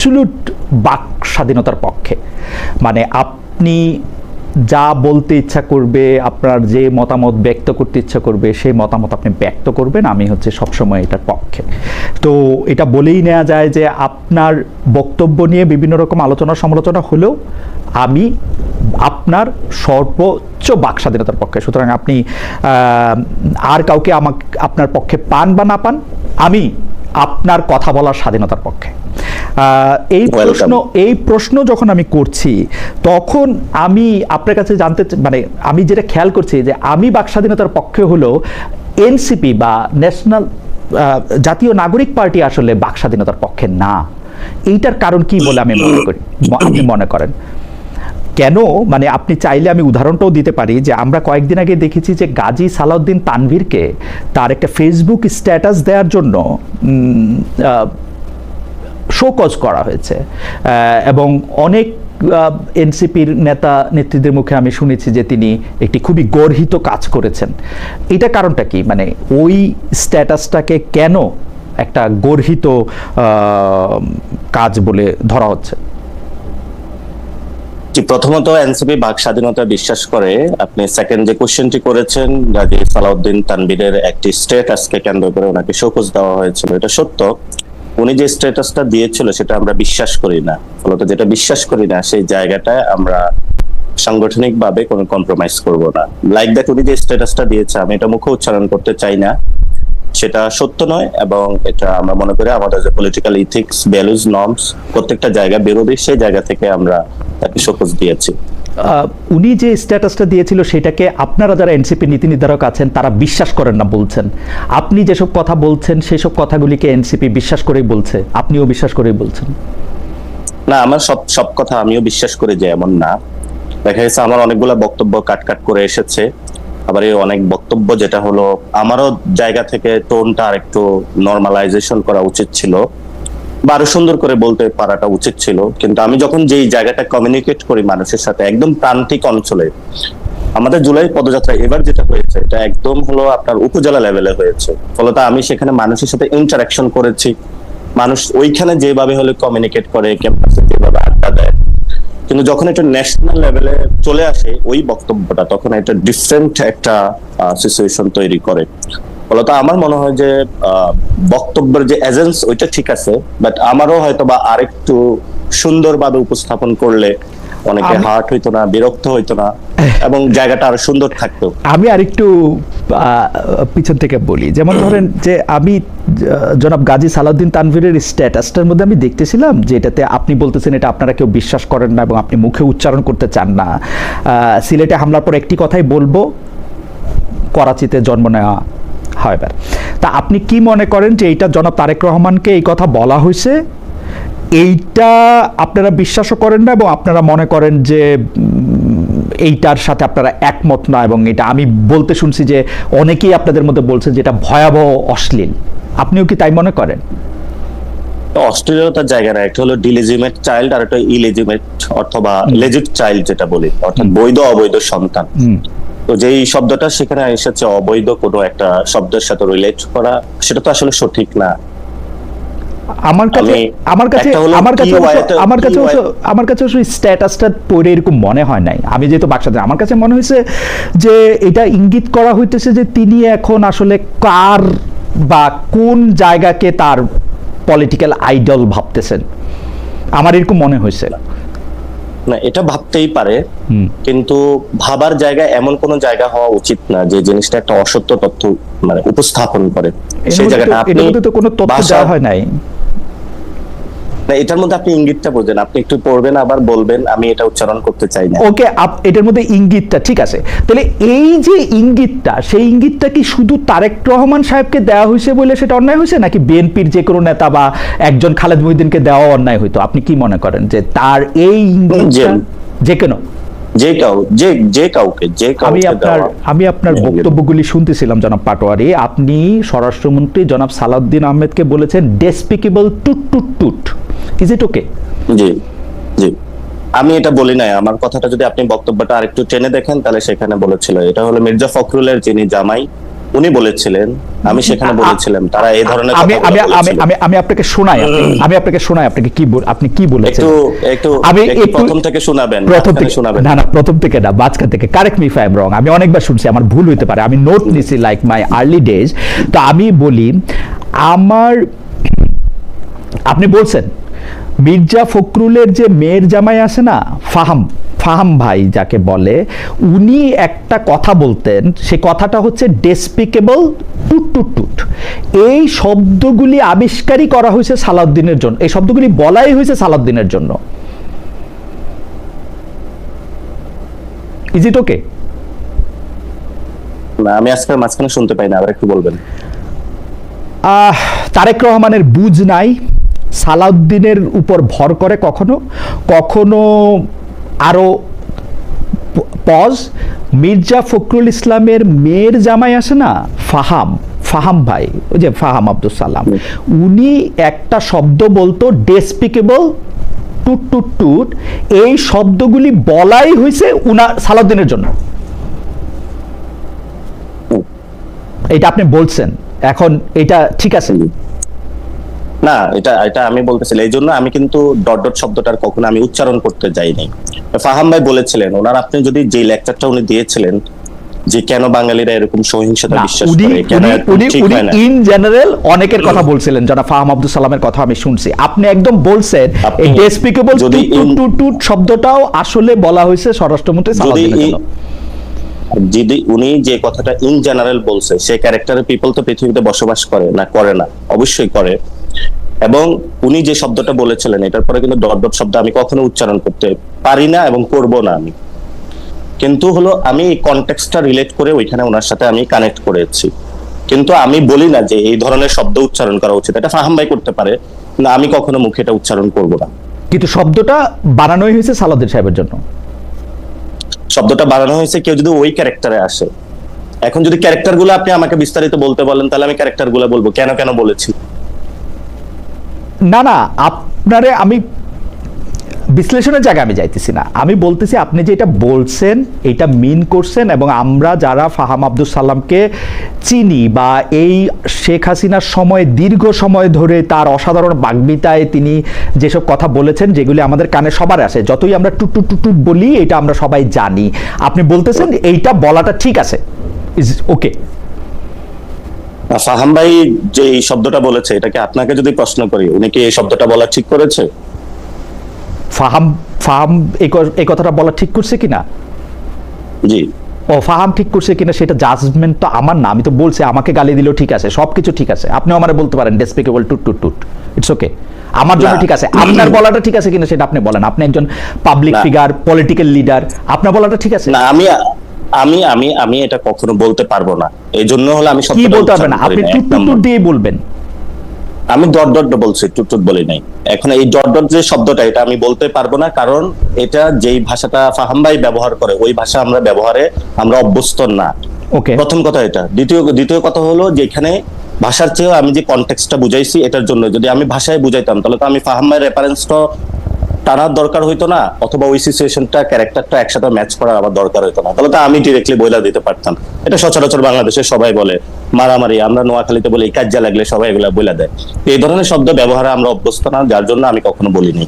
Absolute বাক স্বাধীনতার পক্ষে, মানে আপনি যা বলতে ইচ্ছা করবে, আপনার যে মতামত ব্যক্ত করতে ইচ্ছা করবে সেই মতামত আপনি ব্যক্ত করবেন, আমি সবসময় এটার পক্ষে। তো এটা বলেই নেওয়া যায় যে আপনার বক্তব্য নিয়ে বিভিন্ন রকম আলোচনা সমালোচনা হলেও আমি আপনার সর্বোচ্চ বাক স্বাধীনতার পক্ষে। সুতরাং আপনি আর কাউকে আপনার পক্ষে পান বা না পান, আমি আপনার কথা বলার স্বাধীনতার পক্ষে। এই প্রশ্ন যখন আমি করছি তখন আমি আপনার কাছে আমি যেটা খেয়াল করছি যে আমি বাক স্বাধীনতার পক্ষে হলো এনসিপি বা ন্যাশনাল জাতীয় নাগরিক পার্টি আসলে বাক স্বাধীনতার পক্ষে না। এইটার কারণ কি বলে আমি মনে করি, আপনি মনে করেন কেন? মানে আপনি চাইলে আমি উদাহরণটাও দিতে পারি যে আমরা কয়েকদিন আগে দেখেছি যে গাজী সালাউদ্দিন তানভীরকে তার একটা ফেসবুক স্ট্যাটাস দেওয়ার জন্য শোকজ করা হয়েছে, এবং অনেক এনসিপির নেতা নেত্রীদের মুখে আমি শুনেছি যে তিনি একটি খুবই গর্হিত কাজ করেছেন। এটা কারণটা কি? মানে ওই স্ট্যাটাসটাকে কেন একটা গর্হিত কাজ বলে ধরা হচ্ছে? প্রথমত এনসিপি বাক স্বাধীনতা বিশ্বাস করে। আপনি সেকেন্ড যে কোশ্চেনটি করেছেন, গাজী সালাউদ্দিন তানভীরের একটি স্ট্যাটাসকে কেন্দ্র করে ওনাকে শোকজ দেওয়া হয়েছিল, এটা সত্য। উনি যে স্ট্যাটাসটা দিয়েছিল সেটা আমরা বিশ্বাস করি না, ফলত যেটা বিশ্বাস করি না সেই জায়গাটায় আমরা সাংগঠনিকভাবে কোনো কম্প্রোমাইজ করব না। লাইক দ্যাট উনি যে স্ট্যাটাসটা দিয়েছে, আমি এটা মুখে উচ্চারণ করতে চাই না, সেটা সত্য নয়, এবং এটা আমরা মনে করি আমাদের যে পলিটিক্যাল ইথিক্স, ভ্যালুজ, নর্মস প্রত্যেকটা জায়গা বিরোধী, সেই জায়গা থেকে আমরা তাকে শোকজ দিয়েছি। উনি যে স্ট্যাটাসটা দিয়েছিল সেটাকে আপনারা যারা এনসিপি নীতি নির্ধারক আছেন তারা বিশ্বাস করেন না বলছেন। আপনি যেসব কথা বলছেন সেসব কথাগুলিকে এনসিপি বিশ্বাস করেই বলছে, আপনিও বিশ্বাস করেই বলছেন। না, আমার সব কথা আমিও বিশ্বাস করি যে এমন না। দেখা গেছে আমার অনেকগুলো বক্তব্য কাট করে এসেছে, আবার এই অনেক বক্তব্য যেটা হলো আমারও জায়গা থেকে টোনটা আর একটু নর্মালাইজেশন করা উচিত ছিল বা আরো সুন্দর করে বলতে পারাটা উচিত ছিল। কিন্তু আমি যখন যেই জায়গাটা কমিউনিকেট করি মানুষের সাথে একদম প্রান্তিক অঞ্চলে, আমাদের জুলাই পদযাত্রা এবার যেটা হয়েছে এটা একদম হলো আপনার উপজেলা লেভেলে হয়েছে, ফলত আমি সেখানে মানুষের সাথে ইন্টারাকশন করেছি। মানুষ ওইখানে যেভাবে হলে কমিউনিকেট করে, ক্যাম্পাসে যেভাবে আড্ডা দেয়, কিন্তু যখন এটা ন্যাশনাল লেভেলে চলে আসে ওই বক্তব্যটা, তখন এটা ডিফারেন্ট একটা সিচুয়েশন তৈরি করে। ফলত আমার মনে হয় যে বক্তব্যের যে এজেন্স ওইটা ঠিক আছে, বাট আমারও হয়তো বা আরেকটু সুন্দরভাবে উপস্থাপন করলে অনেকে হার্ট হইতো না, বিরক্ত হইতো না, এবং জায়গাটা আরো সুন্দর থাকতো। আমি আরেকটু পিছন থেকে বলি, যেমন ধরেন যে আমি জনাব গাজী সালাউদ্দিন তানভীরের স্ট্যাটাসটার মধ্যে আমি দেখতেছিলাম যে এটাতে আপনি বলতেছেন এটা আপনারা কেউ বিশ্বাস করেন না এবং আপনি মুখে উচ্চারণ করতে চান না। সিলেটে হামলার পর একটি কথাই বলবো, করাচিতে জন্ম নেওয়া হয়। তা আপনি কি মনে করেন যে এইটা জনাব তারেক রহমানকে এই কথা বলা হয়েছে, এইটা আপনারা বিশ্বাসও করেন না এবং আপনারা মনে করেন যে এইটার সাথে আপনারা একমত না, এবং এটা আমি বলতে শুনছি যে অনেকেই আপনাদের মধ্যে বলছেন যে এটা ভয়াবহ অশ্লীল, আপনিও কি তাই মনে করেন? অশ্লীলতার জায়গা না, একটা হলো ডিলেজিমেট চাইল্ড আর একটা ইলেজিমেট অথবা লেজিট চাইল্ড যেটা বলি, অর্থাৎ বৈধ অবৈধ সন্তান। তো যেই শব্দটা সেখানে এসেছে অবৈধ কোনো একটা শব্দের সাথে রিলেট করা, সেটা তো আসলে সঠিক না। আমার কাছে স্ট্যাটাসটা পড়ে এরকম মনে হয় নাই। আমি যেহেতু বাকসাতে, আমার কাছে মনে হয়েছে যে এটা ইঙ্গিত করা হইতেছে যে তিনি এখন আসলে কার বা কোন জায়গাকে তার পলিটিক্যাল আইডল ভাবতেছেন, আমার এরকম মনে হয়েছে। না, এটা ভাবতেই পারে, কিন্তু ভাবার জায়গা এমন কোন জায়গা হওয়া উচিত না যে জিনিসটা একটা অসত্য তথ্য মানে উপস্থাপন করে। সেই জায়গাটা আপনি তো কোনো তথ্য দেওয়া হয় নাই। এটার মধ্যে আপনি ইঙ্গিতটা বোঝেন, আপনি একটু পড়বেন আবার বলবেন, আমি এটা উচ্চারণ করতে চাই না। ওকে, এটার মধ্যে ইঙ্গিতটা ঠিক আছে, তাহলে এই যে ইঙ্গিতটা, সেই ইঙ্গিতটা কি শুধু তারেক রহমান সাহেবকে দেওয়া হয়েছে বলে সেটা অন্যায় হয়েছে, নাকি বিএনপির যে কোনো নেতা বা একজন খালেদ মহিউদ্দিনকে দেওয়া অন্যায় হইতো? আপনি কি মনে করেন যে তার এই ইঙ্গিতটা যে কেন আমি আপনার বক্তব্যগুলি শুনতেছিলাম জনাব পাটোয়ারি, আপনি স্বরাষ্ট্রমন্ত্রী জনাব সালাউদ্দিন আহমেদকে বলেছেন ডেসপিকেবল টুট টুট টুট, ইজ ইট ওকে? জি জি, আমি এটা বলি নাই। আমার কথাটা যদি আপনি বক্তব্যটা আরেকটু টেনে দেখেন তাহলে সেখানে বলেছিল, এটা হলো মির্জা ফখরুলের যিনি জামাই, উনি বলেছিলেন, আমি সেখানে বলেছিলাম তারা এই ধরনের আমি কথাগুলো আমি আমি বলেছিল। আমি আমি আপনাকে শোনাই, আমি আপনাকে শোনাই আপনাকে আপনি কি বলেছেন। একটু একটু আমি একটু একটু প্রথম থেকে শোনাবেন, প্রথম মাঝখানে থেকে শোনাবেন না, প্রথম থেকে না, মাঝখান থেকে। Correct me if I am রং, আমি অনেকবার শুনছি, আমার ভুল হইতে পারে, আমি নোট নিছি লাইক মাই আর্লি ডেজ। তো আমি বলি, আমার আপনি বলছেন মির্জা ফখরুলের যে মেয়ের জামাই আছে না, ফাহাম ফাহাম ভাই যাকে বলে, উনি একটা কথা বলতেন, সে কথাটা হচ্ছে ডেসপিকেবল টুট টুট টুট। এই শব্দগুলি আবিষ্কারই করা হয়েছে সালাউদ্দিনের জন্য, এই শব্দগুলি বলাই হয়েছে সালাউদ্দিনের জন্য। ইজ ইট ওকে? না, আমি আজকের মাঝখানে শুনতে পাই না, আবার একটু বলবেন। তারেক রহমানের বুঝ নাই, সালাউদ্দিনের উপর ভর করে কখনো কখনো। আরো পজ, মির্জা ফখরুল ইসলামের মেয়ের জামাই আছে না, ফাহাম ফাহাম ভাই, ওই যে ফাহাম আব্দুল সালাম, উনি একটা শব্দ বলতো ডেসপিকেবল টুট টুট টুট। এই শব্দগুলি বলাই হয়েছে উনার সালাউদ্দিনের জন্য। এটা আপনি বলছেন, এখন এটা ঠিক আছে? না, এটা এটা আমি বলতেছিলাম, এই জন্য আমি কিন্তু ডট ডট শব্দটার কখনো আমি উচ্চারণ করতে যাইনি। ফাহাম ভাই বলেছিলেন, ওনার আপনি যদি যে লেকচারটা উনি দিয়েছিলেন যে কেন বাঙালিরা এরকম সহিংসতা বিশ্বাস করে, কেন ঠিক হয় না, ইন জেনারেল অনেকের কথা বলছিলেন, যারা ফাহাম আব্দুল সালামের কথা আমি শুনছি। আপনি একদম বলছেন এই ডেসপিকেবল টুট টুট শব্দটাও আসলে বলা হয়েছে স্বরাষ্ট্রমন্ত্রী সালাউদ্দিনের জন্য। যদি উনি যে কথাটা ইন জেনারেল বলছে, সে ক্যারেক্টারের পিপল তো পৃথিবীতে বসবাস করে না, করে না? অবশ্যই করে। এবং উনি যে শব্দটা বলেছিলেন, এটার পরে কিন্তু ডট ডট শব্দ আমি কখনো উচ্চারণ করতে পারি না এবং করব না আমি। কিন্তু হলো আমি এই কনটেক্সটটা রিলেট করে ওইখানে ওনার সাথে আমি কানেক্ট করেছি, কিন্তু আমি বলি না যে এই ধরনের শব্দ উচ্চারণ করা উচিত। এটা ফাহাম ভাই করতে পারে, না আমি কখনো মুখে এটা উচ্চারণ করব না। কিন্তু শব্দটা বানানোই হয়েছে সালাউদ্দিন সাহেবের জন্য। শব্দটা বানানো হয়েছে কেউ যদি ওই ক্যারেক্টারে আসে। এখন যদি ক্যারেক্টার গুলো আপনি আমাকে বিস্তারিত বলতে বলেন, তাহলে আমি ক্যারেক্টার গুলো বলবো কেন কেন বলেছি। না না, আপনারে আমি বিশ্লেষণের জায়গায় আমি যাইতেছি না, আমি বলতেছি আপনি যে এটা বলছেন এটা মিন করছেন। এবং আমরা যারা ফাহাম আব্দুল সালামকে চিনি বা এই শেখ হাসিনার সময় দীর্ঘ সময় ধরে তার অসাধারণ বাগ্মিতায় তিনি যেসব কথা বলেছেন, যেগুলি আমাদের কানে সবার আসে, যতই আমরা টুট টুট টুট বলি এটা আমরা সবাই জানি। আপনি বলতেছেন এইটা বলাটা ঠিক আছে, ইজ ওকে? ফাহাম ভাই যে এই শব্দটা বলেছে, এটাকে আপনাকে যদি প্রশ্ন করি, উনি কি এই শব্দটা বলা ঠিক করেছে? ফাহাম ফাহাম এই কথাটা বলা ঠিক করছে কিনা? জি। ও, ফাহাম ঠিক করছে কিনা সেটা জাজমেন্ট তো আমার না, আমি তো বলছি আমাকে গালি দিলেও ঠিক আছে, সবকিছু ঠিক আছে। আপনিও আমারে বলতে পারেন ডেসপিকেবল টুট টুট টুট, ইটস ওকে, আমার জন্য ঠিক আছে। আপনার বলাটা ঠিক আছে কিনা সেটা আপনি বলেন, আপনি একজন পাবলিক ফিগার, পলিটিক্যাল লিডার, আপনার বলাটা ঠিক আছে না, আমি আমি আমি আমি এটা কখনো বলতে পারবো না। এই জন্য হলো আমি কি বলতে পারবেন না, আপনি টুট টুট টুট দিয়ে বলবেন। আমি ডট ডট বলছি, টুট টুট বলি নাই। এখন এই ডট ডট যে শব্দটা, এটা আমি বলতে পারবো না, কারণ এটা যেই ভাষাটা ফাহাম ভাই ব্যবহার করে ওই ভাষা আমরা ব্যবহারে আমরা অভ্যস্ত না। ওকে, প্রথম কথা এটা। দ্বিতীয় কথা হলো যে এখানে ভাষার চেয়েও আমি যে কনটেক্সটটা বুঝাইছি, এটার জন্য যদি আমি ভাষায় বুঝাইতাম তাহলে তো আমি ফাহাম ভাইয়ের রেফারেন্সটা টানার দরকার হইতো না, অথবা ওই সিচুয়েশনটা ক্যারেক্টারটা একসাথে ম্যাচ করার আবার দরকার হইতো না, তাহলে তো আমি ডিরেক্টলি বইলা দিতে পারতাম। এটা সচরাচর বাংলাদেশে সবাই বলে, মারামারি, আমরা নোয়াখালীতে বলি কাজ্জা লাগলে সবাই এগুলা বইলা দেয়। এই ধরনের শব্দ ব্যবহারে আমরা অভ্যস্ত না, যার জন্য আমি কখনো বলিনি।